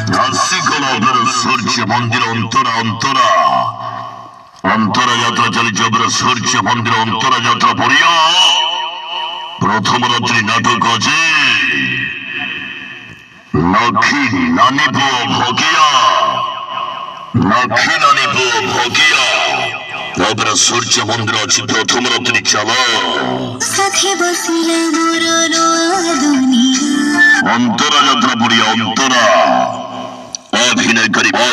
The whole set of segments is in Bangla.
নাসিকলার সূর্য মন্দির অন্তরা অন্তরা অন্তরা যাত্রা চালিছে সূর্য মন্দির অন্তরা যাত্রা পড়িয়া প্রথম রাত্রি নাটক আছে নক্ষী নানি পুয় ভগিয়া নক্ষী নানি পুয় ভগিয়া তারপরে সূর্য মন্দির আছে প্রথম রাত্রি চালা অন্তরা যাত্রা পড়িয়া অন্তরা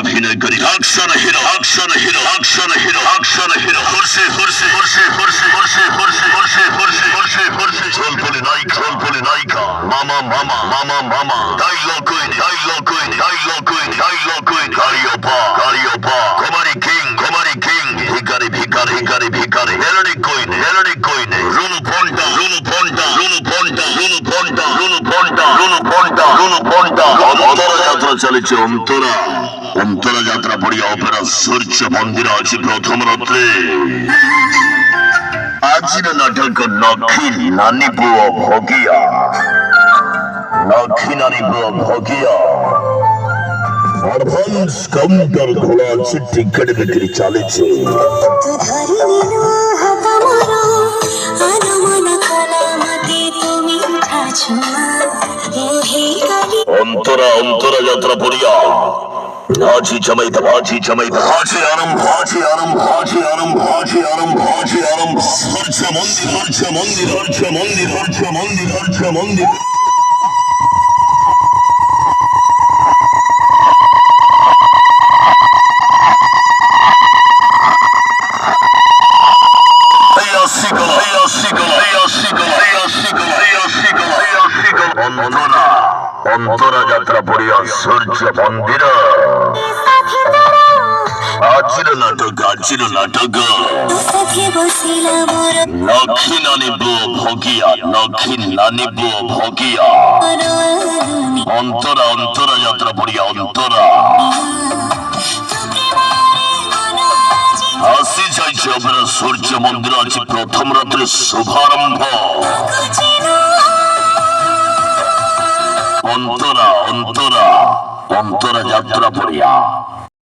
অভিনয় করি action hero action hero action hero action hero হর্ষে হর্ষে হর্ষে হর্ষে হর্ষে হর্ষে হর্ষে হর্ষে হর্ষে হর্ষে চলপলি নায়িকা মামা মামা মামা মামা ডায়লগ কুইন কারিওপা কুমারী কিং ভিখারি মেলোডি কুইন রুনু ফন্টা অন্তরা যাত্রা চলেছে অন্তরা যাত্রা পড়িয়া অপেরা সূর্য মন্দির আছে প্রথম রাত্রে আজির নাটক নক্ষী নানি পুয় ভগিয়া অ্যাডভান্স কাউন্টার খোলা আছে টিকিট বিক্রি চলেছে অন্তরা যাত্রা পড়িয়া নাচি চমাইতে আছে আরম্ভ হর্ষ মন্দির অন্তরা যাত্রা পড়িয়া সূর্য মন্দির আজির নাটক নক্ষী নানি পুয় ভগিয়া অন্তরা যাত্রা পড়িয়া অন্তরা হাসি চাইছে অপেরা সূর্য মন্দির আছে প্রথম রাত্রে শুভারম্ভ অন্তরা যাত্রা পড়িয়া